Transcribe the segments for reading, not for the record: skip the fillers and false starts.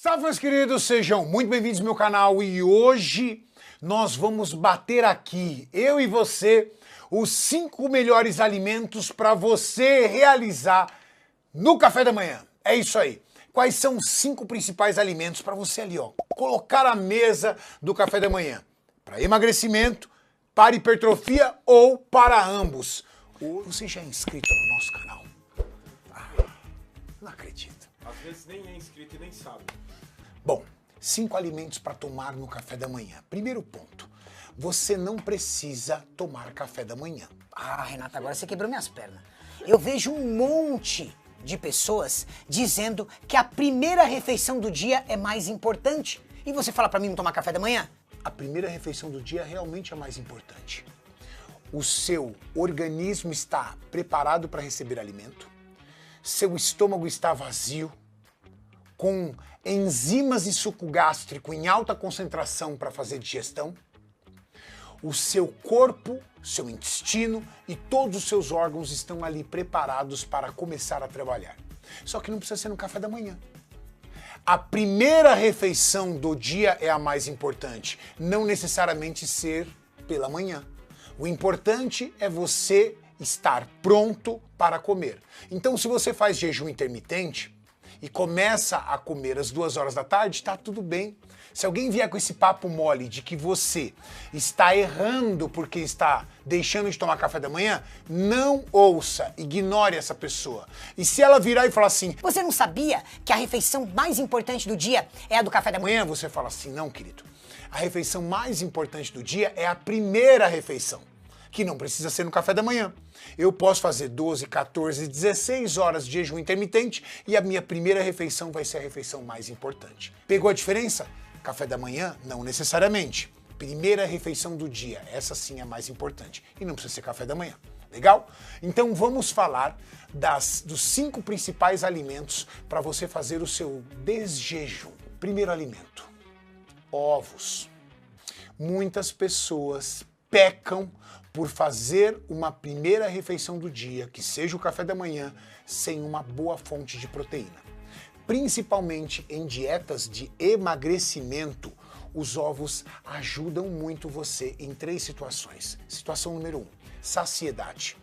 Salve, meus queridos, sejam muito bem-vindos ao meu canal e hoje nós vamos bater aqui, eu e você, os 5 melhores alimentos para você realizar no café da manhã. É isso aí. Quais são os 5 principais alimentos para você ali, ó, colocar à mesa do café da manhã? Para emagrecimento, para hipertrofia ou para ambos. Você já é inscrito no nosso canal? Não acredito. Às vezes nem é inscrito e nem sabe. Bom, 5 alimentos para tomar no café da manhã. Primeiro ponto, você não precisa tomar café da manhã. Ah, Renata, agora você quebrou minhas pernas. Eu vejo um monte de pessoas dizendo que a primeira refeição do dia é mais importante. E você fala para mim não tomar café da manhã? A primeira refeição do dia realmente é mais importante. O seu organismo está preparado para receber alimento, seu estômago está vazio, com enzimas e suco gástrico em alta concentração para fazer digestão, o seu corpo, seu intestino e todos os seus órgãos estão ali preparados para começar a trabalhar. Só que não precisa ser no café da manhã. A primeira refeição do dia é a mais importante, não necessariamente ser pela manhã. O importante é você estar pronto para comer. Então, se você faz jejum intermitente e começa a comer às 2 horas da tarde, tá tudo bem. Se alguém vier com esse papo mole de que você está errando porque está deixando de tomar café da manhã, não ouça, ignore essa pessoa. E se ela virar e falar assim, Você não sabia que a refeição mais importante do dia é a do café da manhã? amanhã você fala assim, não, querido. A refeição mais importante do dia é a primeira refeição, que não precisa ser no café da manhã. Eu posso fazer 12, 14, 16 horas de jejum intermitente e a minha primeira refeição vai ser a refeição mais importante. Pegou a diferença? Café da manhã? Não necessariamente. Primeira refeição do dia, essa sim é mais importante. E não precisa ser café da manhã. Legal? Então vamos falar dos 5 principais alimentos para você fazer o seu desjejum. Primeiro alimento, ovos. Muitas pessoas pecam por fazer uma primeira refeição do dia, que seja o café da manhã, sem uma boa fonte de proteína. Principalmente em dietas de emagrecimento, os ovos ajudam muito você em 3 situações. Situação número 1, saciedade.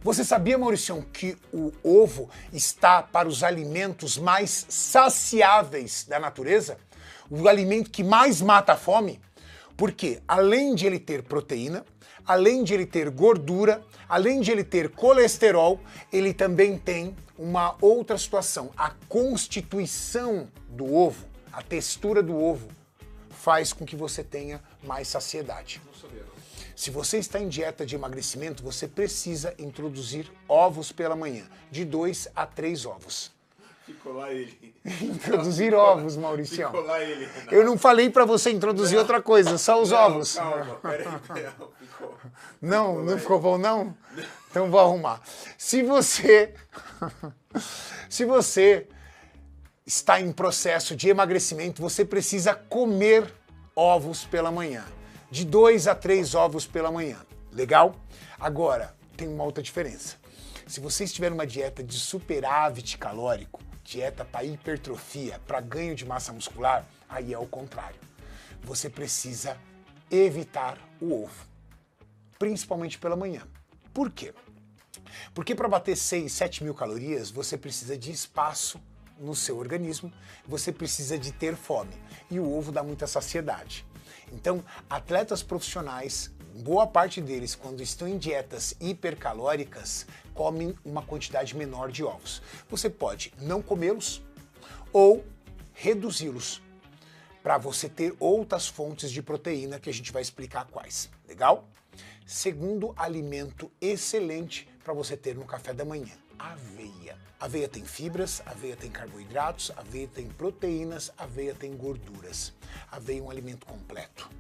Você sabia, Mauricião, que o ovo está para os alimentos mais saciáveis da natureza? O alimento que mais mata a fome? Porque além de ele ter proteína, além de ele ter gordura, além de ele ter colesterol, ele também tem uma outra situação. A constituição do ovo, a textura do ovo, faz com que você tenha mais saciedade. Não sabia, não. Se você está em dieta de emagrecimento, você precisa introduzir ovos pela manhã, de 2 a 3 ovos. Ficou lá ele. Introduzir ovos, Mauricião. Ficou lá ele. Renato. Eu não falei para você introduzir outra coisa, só os ovos. Calma, peraí. Não, ficou. Não ficou bom não? Então vou arrumar. Se você está em processo de emagrecimento, você precisa comer ovos pela manhã. De 2 a 3 ovos pela manhã. Legal? Agora, tem uma outra diferença. Se você estiver numa dieta de superávit calórico, dieta para hipertrofia, para ganho de massa muscular, aí é o contrário. Você precisa evitar o ovo, principalmente pela manhã. Por quê? Porque para bater 6, 7 mil calorias, você precisa de espaço no seu organismo, você precisa de ter fome. E o ovo dá muita saciedade. Então, atletas profissionais, boa parte deles, quando estão em dietas hipercalóricas, comem uma quantidade menor de ovos. Você pode não comê-los ou reduzi-los para você ter outras fontes de proteína que a gente vai explicar quais. Legal? Segundo alimento excelente para você ter no café da manhã, aveia. Aveia tem fibras, aveia tem carboidratos, aveia tem proteínas, aveia tem gorduras. Aveia é um alimento completo.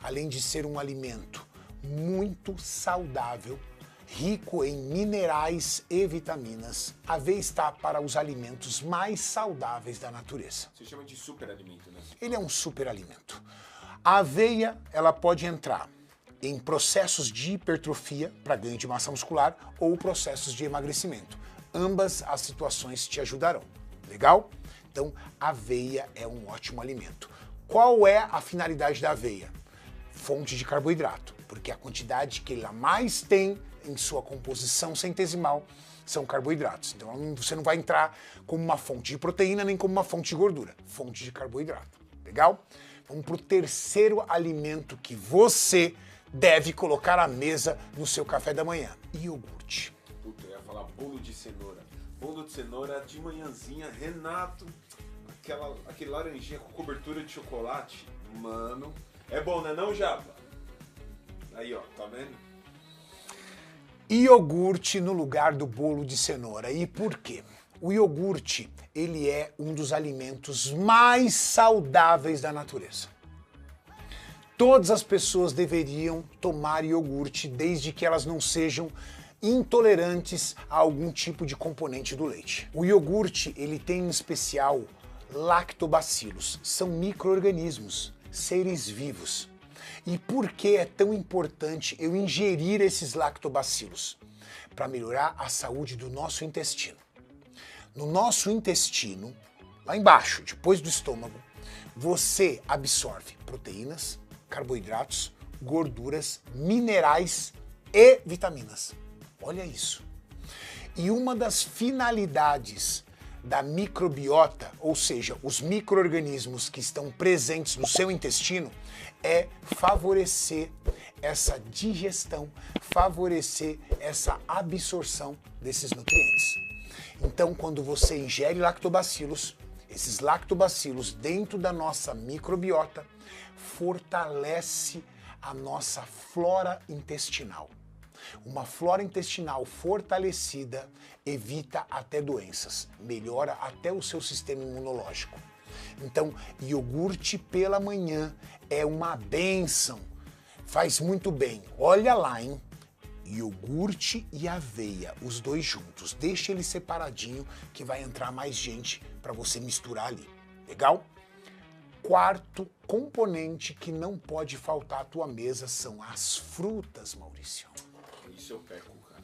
Além de ser um alimento muito saudável, rico em minerais e vitaminas, a aveia está para os alimentos mais saudáveis da natureza. Você chama de superalimento, né? Ele é um superalimento. A aveia, ela pode entrar em processos de hipertrofia para ganho de massa muscular ou processos de emagrecimento. Ambas as situações te ajudarão. Legal? Então, aveia é um ótimo alimento. Qual é a finalidade da aveia? Fonte de carboidrato, porque a quantidade que ela mais tem em sua composição centesimal são carboidratos. Então você não vai entrar como uma fonte de proteína nem como uma fonte de gordura, fonte de carboidrato. Legal? Vamos para o terceiro alimento que você deve colocar à mesa no seu café da manhã: iogurte. Puta, eu ia falar bolo de cenoura. Bolo de cenoura de manhãzinha, Renato, aquele laranjinha com cobertura de chocolate. Mano, é bom, né não, Japa? Aí, ó, tá vendo? Iogurte no lugar do bolo de cenoura. E por quê? O iogurte, ele é um dos alimentos mais saudáveis da natureza. Todas as pessoas deveriam tomar iogurte desde que elas não sejam intolerantes a algum tipo de componente do leite. O iogurte, ele tem em especial lactobacilos. São micro-organismos, seres vivos. E por que é tão importante eu ingerir esses lactobacilos? Para melhorar a saúde do nosso intestino. No nosso intestino, lá embaixo, depois do estômago, você absorve proteínas, carboidratos, gorduras, minerais e vitaminas. Olha isso. E uma das finalidades da microbiota, ou seja, os micro-organismos que estão presentes no seu intestino, é favorecer essa digestão, favorecer essa absorção desses nutrientes. Então, quando você ingere lactobacilos, esses lactobacilos dentro da nossa microbiota fortalece a nossa flora intestinal. Uma flora intestinal fortalecida evita até doenças, melhora até o seu sistema imunológico. Então, iogurte pela manhã é uma bênção, faz muito bem. Olha lá, hein? Iogurte e aveia, os dois juntos. Deixa ele separadinho que vai entrar mais gente para você misturar ali. Legal? Quarto componente que não pode faltar à tua mesa são as frutas, Maurício. Isso eu perco, cara.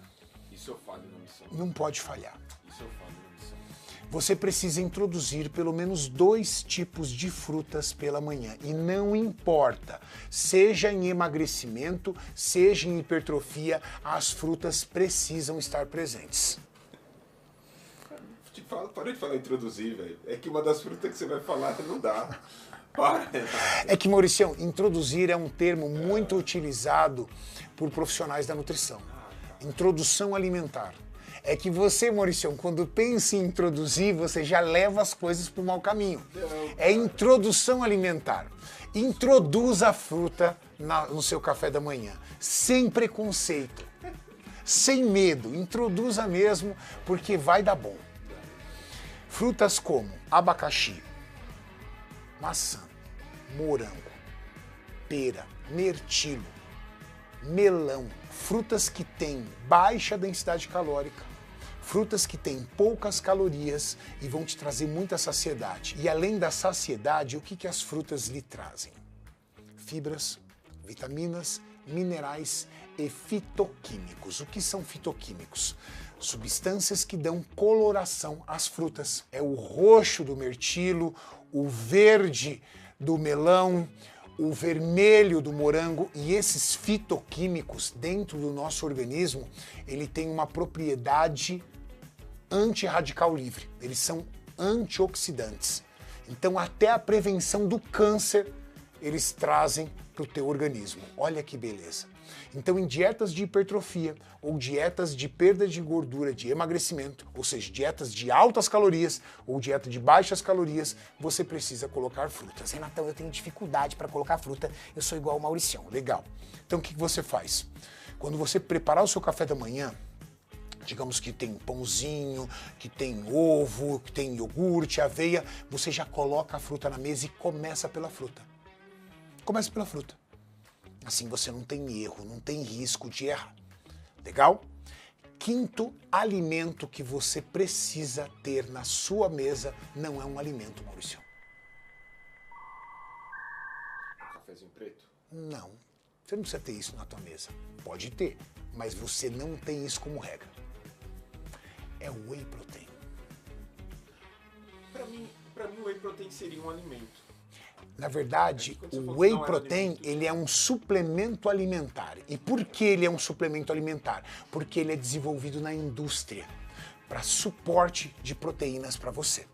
Isso eu falho na missão. Não pode falhar. Isso eu falho na missão. Você precisa introduzir pelo menos 2 tipos de frutas pela manhã. E não importa, seja em emagrecimento, seja em hipertrofia, as frutas precisam estar presentes. Para de falar introduzir, velho. É que uma das frutas que você vai falar não dá. Para. É que, Mauricião, introduzir é um termo muito utilizado por profissionais da nutrição. Introdução alimentar. É que você, Mauricião, quando pensa em introduzir, você já leva as coisas para o mau caminho. É introdução alimentar. Introduza a fruta no seu café da manhã, sem preconceito, sem medo. Introduza mesmo, porque vai dar bom. Frutas como abacaxi, maçã, morango, pera, mirtilo, melão, frutas que têm baixa densidade calórica, frutas que têm poucas calorias e vão te trazer muita saciedade. E além da saciedade, o que as frutas lhe trazem? Fibras, vitaminas, minerais e fitoquímicos. O que são fitoquímicos? Substâncias que dão coloração às frutas. É o roxo do mirtilo, o verde do melão, o vermelho do morango, e esses fitoquímicos dentro do nosso organismo, ele tem uma propriedade antirradical livre. Eles são antioxidantes. Então até a prevenção do câncer eles trazem para o teu organismo. Olha que beleza. Então, em dietas de hipertrofia ou dietas de perda de gordura, de emagrecimento, ou seja, dietas de altas calorias ou dieta de baixas calorias, você precisa colocar frutas. Renatão, eu tenho dificuldade para colocar fruta, eu sou igual ao Mauricião. Legal. Então, o que você faz? Quando você preparar o seu café da manhã, digamos que tem pãozinho, que tem ovo, que tem iogurte, aveia, você já coloca a fruta na mesa e começa pela fruta. Comece pela fruta. Assim você não tem erro, não tem risco de errar. Legal? Quinto alimento que você precisa ter na sua mesa não é um alimento, Maurício. Cafézinho preto? Não. Você não precisa ter isso na tua mesa. Pode ter, mas você não tem isso como regra. É o whey protein. pra mim o whey protein seria um alimento. Na verdade, Quando você o falou que whey não era protein, alimento. ele é um suplemento alimentar. E por que ele é um suplemento alimentar? Porque ele é desenvolvido na indústria para suporte de proteínas para você.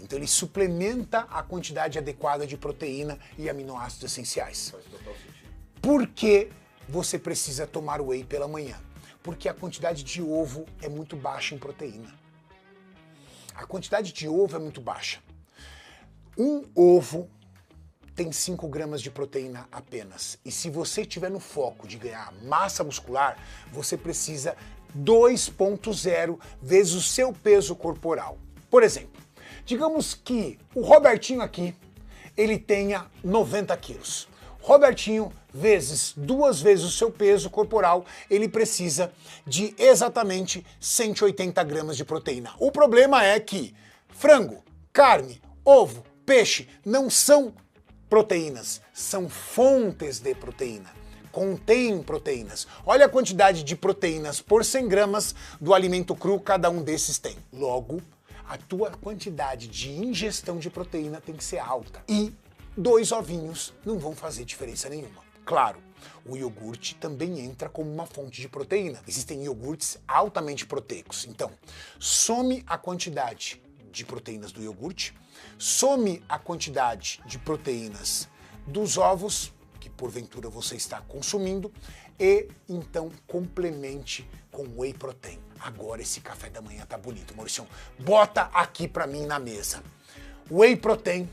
Então ele suplementa a quantidade adequada de proteína e aminoácidos essenciais. Faz total sentido. Por que você precisa tomar whey pela manhã? Porque a quantidade de ovo é muito baixa em proteína. A quantidade de ovo é muito baixa. Um ovo tem 5 gramas de proteína apenas. E se você estiver no foco de ganhar massa muscular, você precisa 2,0 vezes o seu peso corporal. Por exemplo, digamos que o Robertinho aqui, ele tenha 90 quilos. Robertinho, vezes 2 vezes o seu peso corporal, ele precisa de exatamente 180 gramas de proteína. O problema é que frango, carne, ovo, peixe não são proteínas, são fontes de proteína. Contém proteínas. Olha a quantidade de proteínas por 100 gramas do alimento cru cada um desses tem. Logo, a tua quantidade de ingestão de proteína tem que ser alta. E 2 ovinhos não vão fazer diferença nenhuma. Claro, o iogurte também entra como uma fonte de proteína. Existem iogurtes altamente proteicos. Então, some a quantidade de proteínas do iogurte, some a quantidade de proteínas dos ovos, que porventura você está consumindo, e então complemente com whey protein. Agora esse café da manhã tá bonito, Mauricião. Bota aqui pra mim na mesa. Whey protein,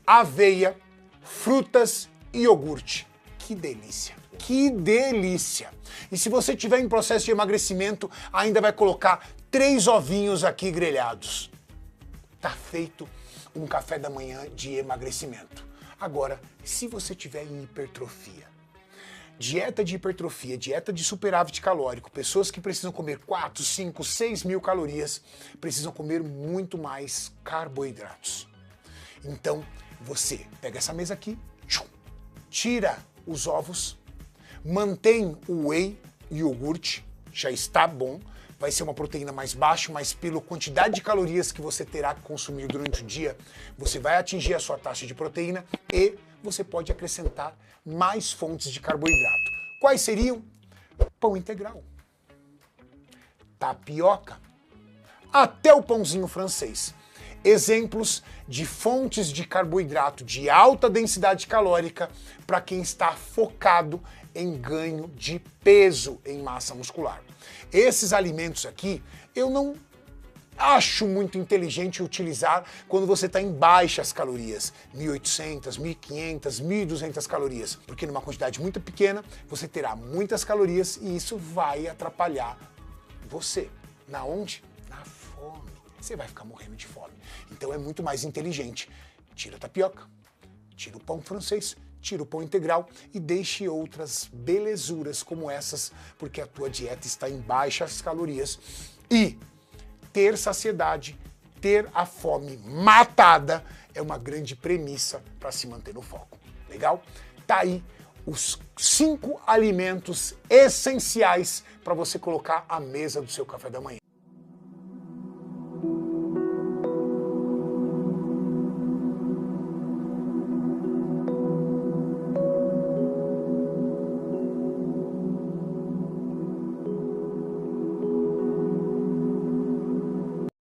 aveia, frutas e iogurte. Que delícia! Que delícia! E se você tiver em processo de emagrecimento, ainda vai colocar 3 ovinhos aqui grelhados. Tá feito um café da manhã de emagrecimento. Agora, se você tiver em hipertrofia, dieta de hipertrofia, dieta de superávit calórico, pessoas que precisam comer 4, 5, 6 mil calorias, precisam comer muito mais carboidratos. Então, você pega essa mesa aqui, tira os ovos, mantém o whey e o iogurte, já está bom, vai ser uma proteína mais baixa, mas pela quantidade de calorias que você terá que consumir durante o dia, você vai atingir a sua taxa de proteína e você pode acrescentar mais fontes de carboidrato. Quais seriam? Pão integral, tapioca, até o pãozinho francês. Exemplos de fontes de carboidrato de alta densidade calórica para quem está focado em ganho de peso em massa muscular. Esses alimentos aqui eu não acho muito inteligente utilizar quando você está em baixas calorias, 1.800, 1.500, 1.200 calorias, porque numa quantidade muito pequena você terá muitas calorias e isso vai atrapalhar você. Na onde? Na fome. Você vai ficar morrendo de fome. Então é muito mais inteligente. Tira a tapioca, tira o pão francês, tira o pão integral e deixe outras belezuras como essas, porque a tua dieta está em baixas calorias. E ter saciedade, ter a fome matada é uma grande premissa para se manter no foco. Legal? Tá aí os 5 alimentos essenciais para você colocar à mesa do seu café da manhã.